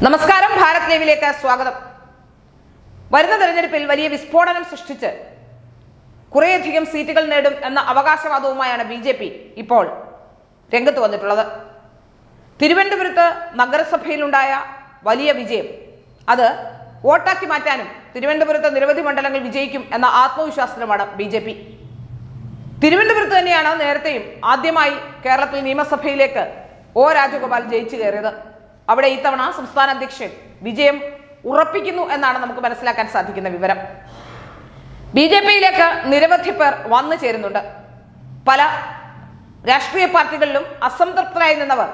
നമസ്കാരം, ഭാരത് ലൈവിലേക്ക് സ്വാഗതം. വരുന്ന തെരഞ്ഞെടുപ്പിൽ വലിയ വിസ്ഫോടനം സൃഷ്ടിച്ച് കുറേയധികം സീറ്റുകൾ നേടും എന്ന അവകാശവാദവുമായാണ് BJP ഇപ്പോൾ രംഗത്ത് വന്നിട്ടുള്ളത്. തിരുവനന്തപുരത്ത് നഗരസഭയിലുണ്ടായ വലിയ വിജയം അത് വോട്ടാക്കി മാറ്റാനും തിരുവനന്തപുരത്ത് നിരവധി മണ്ഡലങ്ങൾ വിജയിക്കും എന്ന ആത്മവിശ്വാസത്തിലുമാണ് BJP. തിരുവനന്തപുരത്ത് തന്നെയാണ് നേരത്തെയും ആദ്യമായി കേരളത്തിൽ നിയമസഭയിലേക്ക് O രാജഗോപാൽ ജയിച്ചു കയറിയത്. അവിടെ ഇത്തവണ സംസ്ഥാന അധ്യക്ഷൻ വിജയം ഉറപ്പിക്കുന്നു എന്നാണ് നമുക്ക് മനസ്സിലാക്കാൻ സാധിക്കുന്ന വിവരം. BJPയിലേക്ക് നിരവധി പേർ വന്നു ചേരുന്നുണ്ട്. പല രാഷ്ട്രീയ പാർട്ടികളിലും അസംതൃപ്തരായി നിന്നവർ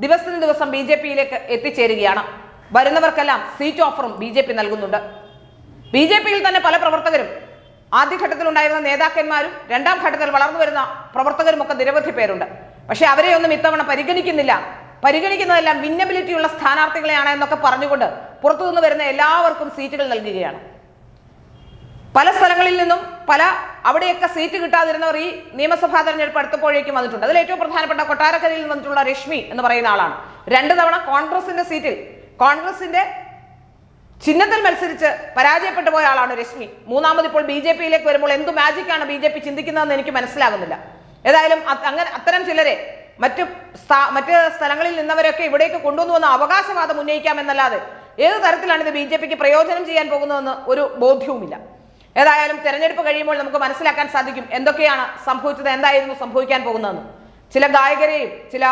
ദിവസം ദിവസം BJPയിലേക്ക് എത്തിച്ചേരുകയാണ്. വരുന്നവർക്കെല്ലാം സീറ്റ് ഓഫറും BJP നൽകുന്നുണ്ട്. BJPയിൽ തന്നെ പല പ്രവർത്തകരും ആദ്യഘട്ടത്തിൽ ഉണ്ടായിരുന്ന നേതാക്കന്മാരും രണ്ടാം ഘട്ടത്തിൽ വളർന്നു വരുന്ന പ്രവർത്തകരുമൊക്കെ നിരവധി പേരുണ്ട്. പക്ഷെ അവരെയൊന്നും ഇത്തവണ പരിഗണിക്കുന്നില്ല. പരിഗണിക്കുന്നതെല്ലാം വിന്നബിലിറ്റി ഉള്ള സ്ഥാനാർത്ഥികളെയാണ് എന്നൊക്കെ പറഞ്ഞുകൊണ്ട് പുറത്തുനിന്ന് വരുന്ന എല്ലാവർക്കും സീറ്റുകൾ നൽകുകയാണ്. പല സ്ഥലങ്ങളിൽ നിന്നും അവിടെയൊക്കെ സീറ്റ് കിട്ടാതിരുന്നവർ ഈ നിയമസഭാ തെരഞ്ഞെടുപ്പ് അടുത്തപ്പോഴേക്കും വന്നിട്ടുണ്ട്. അതിൽ ഏറ്റവും പ്രധാനപ്പെട്ട കൊട്ടാരക്കരയിൽ വന്നിട്ടുള്ള രശ്മി എന്ന് പറയുന്ന ആളാണ്. 2 തവണ കോൺഗ്രസിന്റെ സീറ്റിൽ കോൺഗ്രസിന്റെ ചിഹ്നത്തിൽ മത്സരിച്ച് പരാജയപ്പെട്ടു പോയ ആളാണ് രശ്മി. മൂന്നാമത് ഇപ്പോൾ BJPയിലേക്ക് വരുമ്പോൾ എന്ത് മാജിക്കാണ് BJP ചിന്തിക്കുന്നതെന്ന് എനിക്ക് മനസ്സിലാകുന്നില്ല. ഏതായാലും അത്തരം ചിലരെ മറ്റ് സ്ഥലങ്ങളിൽ നിന്നവരൊക്കെ ഇവിടേക്ക് കൊണ്ടുവന്നുവെന്ന അവകാശവാദം ഉന്നയിക്കാമെന്നല്ലാതെ ഏത് തരത്തിലാണ് ഇത് BJPക്ക് പ്രയോജനം ചെയ്യാൻ പോകുന്നതെന്ന് ഒരു ബോധ്യവുമില്ല. ഏതായാലും തെരഞ്ഞെടുപ്പ് കഴിയുമ്പോൾ നമുക്ക് മനസ്സിലാക്കാൻ സാധിക്കും എന്തൊക്കെയാണ് സംഭവിച്ചത്, എന്തായിരുന്നു സംഭവിക്കാൻ പോകുന്നതെന്ന്. ചില ഗായകരെയും ചില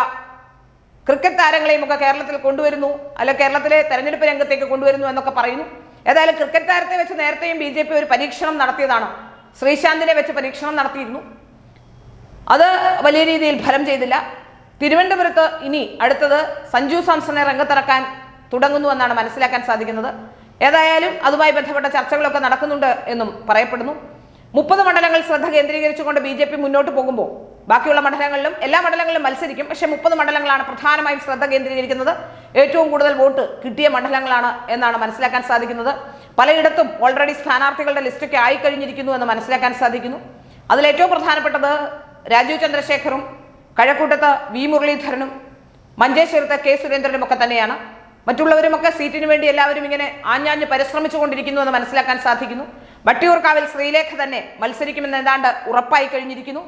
ക്രിക്കറ്റ് താരങ്ങളെയും ഒക്കെ കേരളത്തിൽ കൊണ്ടുവരുന്നു, അല്ല കേരളത്തിലെ തെരഞ്ഞെടുപ്പ് രംഗത്തേക്ക് കൊണ്ടുവരുന്നു എന്നൊക്കെ പറയുന്നു. ഏതായാലും ക്രിക്കറ്റ് താരത്തെ വെച്ച് നേരത്തെയും BJP ഒരു പരീക്ഷണം നടത്തിയതാണ്. ശ്രീശാന്തിനെ വെച്ച് പരീക്ഷണം നടത്തിയിരുന്നു. അത് വലിയ രീതിയിൽ ഫലം ചെയ്തില്ല. തിരുവനന്തപുരത്ത് ഇനി അടുത്തത് സഞ്ജു സാംസണെ രംഗത്തിറക്കാൻ തുടങ്ങുന്നു എന്നാണ് മനസ്സിലാക്കാൻ സാധിക്കുന്നത്. ഏതായാലും അതുമായി ബന്ധപ്പെട്ട ചർച്ചകളൊക്കെ നടക്കുന്നുണ്ട് എന്നും പറയപ്പെടുന്നു. 30 മണ്ഡലങ്ങൾ ശ്രദ്ധ കേന്ദ്രീകരിച്ചുകൊണ്ട് BJP മുന്നോട്ട് പോകുമ്പോൾ ബാക്കിയുള്ള മണ്ഡലങ്ങളിലും എല്ലാ മണ്ഡലങ്ങളിലും മത്സരിക്കും. പക്ഷെ 30 മണ്ഡലങ്ങളാണ് പ്രധാനമായും ശ്രദ്ധ കേന്ദ്രീകരിക്കുന്നത്. ഏറ്റവും കൂടുതൽ വോട്ട് കിട്ടിയ മണ്ഡലങ്ങളാണ് എന്നാണ് മനസ്സിലാക്കാൻ സാധിക്കുന്നത്. പലയിടത്തും ഓൾറെഡി സ്ഥാനാർത്ഥികളുടെ ലിസ്റ്റൊക്കെ ആയിക്കഴിഞ്ഞിരിക്കുന്നു എന്ന് മനസ്സിലാക്കാൻ സാധിക്കുന്നു. അതിലേറ്റവും പ്രധാനപ്പെട്ടത് രാജീവ് ചന്ദ്രശേഖറും കഴക്കൂട്ടത്ത് V മുരളീധരനും മഞ്ചേശ്വരത്ത് K സുരേന്ദ്രനും ഒക്കെ തന്നെയാണ്. മറ്റുള്ളവരുമൊക്കെ സീറ്റിന് വേണ്ടി എല്ലാവരും ഇങ്ങനെ ആഞ്ഞാഞ്ഞ് പരിശ്രമിച്ചുകൊണ്ടിരിക്കുന്നു എന്ന് മനസ്സിലാക്കാൻ സാധിക്കുന്നു. വട്ടിയൂർക്കാവിൽ ശ്രീലേഖ തന്നെ മത്സരിക്കുമെന്ന് ഏതാണ്ട് ഉറപ്പായി കഴിഞ്ഞിരിക്കുന്നു.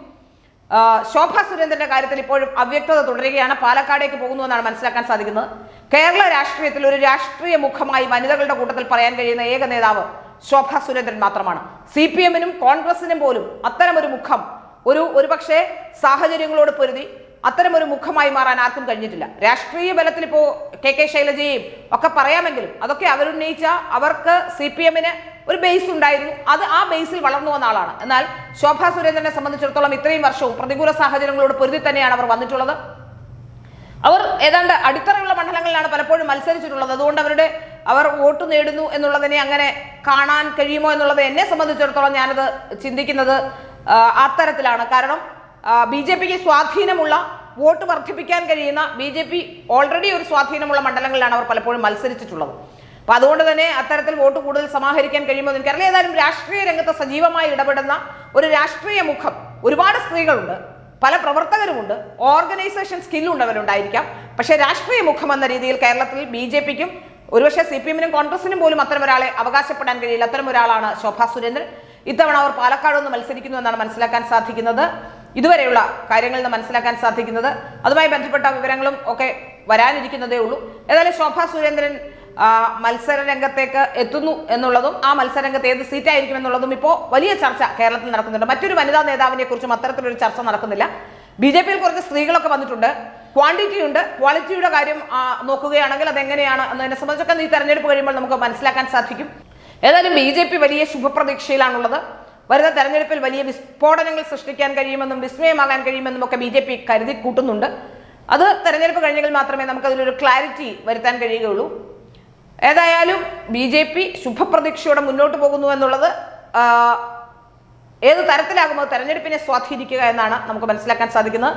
ശോഭ സുരേന്ദ്രന്റെ കാര്യത്തിൽ ഇപ്പോഴും അവ്യക്തത തുടരുകയാണ്. പാലക്കാടേക്ക് പോകുന്നു എന്നാണ് മനസ്സിലാക്കാൻ സാധിക്കുന്നത്. കേരള രാഷ്ട്രീയത്തിൽ ഒരു രാഷ്ട്രീയ മുഖമായി വനിതകളുടെ കൂട്ടത്തിൽ പറയാൻ കഴിയുന്ന ഏക നേതാവ് ശോഭ സുരേന്ദ്രൻ മാത്രമാണ്. CPM-നും കോൺഗ്രസിനും പോലും അത്തരമൊരു മുഖം ഒരു പക്ഷേ സാഹചര്യങ്ങളോട് പൊരുതി അത്തരമൊരു മുഖമായി മാറാൻ ആർക്കും കഴിഞ്ഞിട്ടില്ല. രാഷ്ട്രീയ ബലത്തിൽ ഇപ്പോൾ KK ശൈലജയെയും ഒക്കെ പറയാമെങ്കിലും അതൊക്കെ അവരുന്നയിച്ച അവർക്ക് CPM-ന് ഒരു ബേസ് ഉണ്ടായിരുന്നു. ആ ബേസിൽ വളർന്നു വന്ന ആളാണ്. എന്നാൽ ശോഭാ സുരേന്ദ്രനെ സംബന്ധിച്ചിടത്തോളം ഇത്രയും വർഷവും പ്രതികൂല സാഹചര്യങ്ങളോട് പൊരുതി തന്നെയാണ് അവർ വന്നിട്ടുള്ളത്. അവർ ഏതാണ്ട് അടിത്തറയുള്ള മണ്ഡലങ്ങളിലാണ് പലപ്പോഴും മത്സരിച്ചിട്ടുള്ളത്. അതുകൊണ്ട് അവർ വോട്ട് നേടുന്നു എന്നുള്ളതിനെ അങ്ങനെ കാണാൻ കഴിയുമോ എന്നുള്ളത് എന്നെ സംബന്ധിച്ചിടത്തോളം ഞാനത് ചിന്തിക്കുന്നത് അത്തരത്തിലാണ്. കാരണം BJPക്ക് സ്വാധീനമുള്ള വോട്ട് വർദ്ധിപ്പിക്കാൻ കഴിയുന്ന BJP ഓൾറെഡി ഒരു സ്വാധീനമുള്ള മണ്ഡലങ്ങളിലാണ് അവർ പലപ്പോഴും മത്സരിച്ചിട്ടുള്ളത്. അപ്പൊ അതുകൊണ്ട് തന്നെ അത്തരത്തിൽ വോട്ട് കൂടുതൽ സമാഹരിക്കാൻ കഴിയുമ്പോൾ എനിക്കറിയാം. ഏതായാലും രാഷ്ട്രീയ രംഗത്ത് സജീവമായി ഇടപെടുന്ന ഒരു രാഷ്ട്രീയ മുഖം ഒരുപാട് സ്ത്രീകളുണ്ട്, പല പ്രവർത്തകരുമുണ്ട്, ഓർഗനൈസേഷൻ സ്കില്ലുള്ളവരുണ്ടായിരിക്കാം. പക്ഷേ രാഷ്ട്രീയ മുഖം എന്ന രീതിയിൽ കേരളത്തിൽ BJPക്കും ഒരുപക്ഷെ CPM-നും കോൺഗ്രസിനും പോലും അത്തരം ഒരാളെ അവകാശപ്പെടാൻ കഴിയില്ല. അത്തരം ഒരാളാണ് ശോഭാ സുരേന്ദ്രൻ. ഇത്തവണ അവർ പാലക്കാട് നിന്ന് മത്സരിക്കുന്നു എന്നാണ് മനസ്സിലാക്കാൻ സാധിക്കുന്നത്. ഇതുവരെയുള്ള കാര്യങ്ങളിൽ നിന്ന് മനസ്സിലാക്കാൻ സാധിക്കുന്നത്. അതുമായി ബന്ധപ്പെട്ട വിവരങ്ങളും ഒക്കെ വരാനിരിക്കുന്നതേ ഉള്ളൂ. ഏതായാലും ശോഭാ സുരേന്ദ്രൻ മത്സര രംഗത്തേക്ക് എത്തുന്നു എന്നുള്ളതും ആ മത്സരരംഗത്ത് ഏത് സീറ്റായിരിക്കും എന്നുള്ളതും ഇപ്പോൾ വലിയ ചർച്ച കേരളത്തിൽ നടക്കുന്നുണ്ട്. മറ്റൊരു വനിതാ നേതാവിനെ കുറിച്ചും അത്തരത്തിലൊരു ചർച്ച നടക്കുന്നില്ല. BJPയിൽ കുറച്ച് സ്ത്രീകളൊക്കെ വന്നിട്ടുണ്ട്. ക്വാണ്ടിറ്റി ഉണ്ട്. ക്വാളിറ്റിയുടെ കാര്യം നോക്കുകയാണെങ്കിൽ അതെങ്ങനെയാണ് എന്നതിനെ സംബന്ധിച്ചൊക്കെ ഈ തെരഞ്ഞെടുപ്പ് കഴിയുമ്പോൾ നമുക്ക് മനസ്സിലാക്കാൻ സാധിക്കും. ഏതായാലും BJP വലിയ ശുഭപ്രതീക്ഷയിലാണുള്ളത്. വരുന്ന തെരഞ്ഞെടുപ്പിൽ വലിയ വിസ്ഫോടനങ്ങൾ സൃഷ്ടിക്കാൻ കഴിയുമെന്നും വിസ്മയമാകാൻ കഴിയുമെന്നും ഒക്കെ BJP കരുതി കൂട്ടുന്നുണ്ട്. അത് തെരഞ്ഞെടുപ്പ് കഴിഞ്ഞെങ്കിൽ മാത്രമേ നമുക്കതിലൊരു ക്ലാരിറ്റി വരുത്താൻ കഴിയുകയുള്ളൂ. ഏതായാലും BJP ശുഭപ്രതീക്ഷയോടെ മുന്നോട്ട് പോകുന്നു എന്നുള്ളത് ഏത് തരത്തിലാകുമ്പോൾ തെരഞ്ഞെടുപ്പിനെ സ്വാധീനിക്കുക എന്നാണ് നമുക്ക് മനസ്സിലാക്കാൻ സാധിക്കുന്നത്.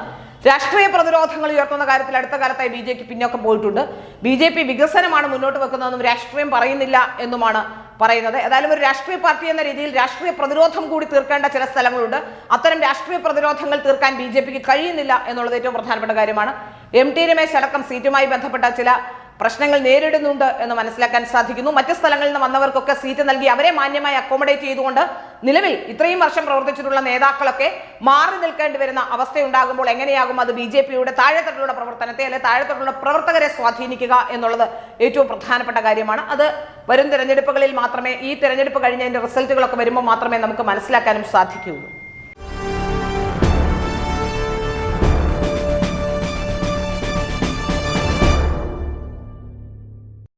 രാഷ്ട്രീയ പ്രതിരോധങ്ങൾ ഉയർത്തുന്ന കാര്യത്തിൽ അടുത്ത കാലത്തായി BJP പിന്നോക്കം പോയിട്ടുണ്ട്. BJP വികസനമാണ് മുന്നോട്ട് വെക്കുന്നതെന്നും രാഷ്ട്രീയം പറയുന്നില്ല എന്നുമാണ് പറയുന്നത്. ഏതായാലും ഒരു രാഷ്ട്രീയ പാർട്ടി എന്ന രീതിയിൽ രാഷ്ട്രീയ പ്രതിരോധം കൂടി തീർക്കേണ്ട ചില സ്ഥലങ്ങളുണ്ട്. അത്തരം രാഷ്ട്രീയ പ്രതിരോധങ്ങൾ തീർക്കാൻ BJPക്ക് കഴിയുന്നില്ല എന്നുള്ളത് ഏറ്റവും പ്രധാനപ്പെട്ട കാര്യമാണ്. MT രമേശ് അടക്കം സീറ്റുമായി ബന്ധപ്പെട്ട ചില പ്രശ്നങ്ങൾ നേരിടുന്നുണ്ട് എന്ന് മനസ്സിലാക്കാൻ സാധിക്കുന്നു. മറ്റ് സ്ഥലങ്ങളിൽ നിന്ന് വന്നവർക്കൊക്കെ സീറ്റ് നൽകി അവരെ മാന്യമായി അക്കോമഡേറ്റ് ചെയ്തുകൊണ്ട് നിലവിൽ ഇത്രയും വർഷം പ്രവർത്തിച്ചിട്ടുള്ള നേതാക്കളൊക്കെ മാറി നിൽക്കേണ്ടി വരുന്ന അവസ്ഥയുണ്ടാകുമ്പോൾ എങ്ങനെയാകും അത് BJPയുടെ താഴെത്തട്ടിലുള്ള പ്രവർത്തനത്തെ അല്ലെങ്കിൽ താഴെത്തട്ടിലുള്ള പ്രവർത്തകരെ സ്വാധീനിക്കുക എന്നുള്ളത് ഏറ്റവും പ്രധാനപ്പെട്ട കാര്യമാണ്. അത് വരും തെരഞ്ഞെടുപ്പുകളിൽ മാത്രമേ, ഈ തെരഞ്ഞെടുപ്പ് കഴിഞ്ഞതിന്റെ റിസൾട്ടുകളൊക്കെ വരുമ്പോൾ മാത്രമേ നമുക്ക് മനസ്സിലാക്കാനും സാധിക്കുകയുള്ളൂ.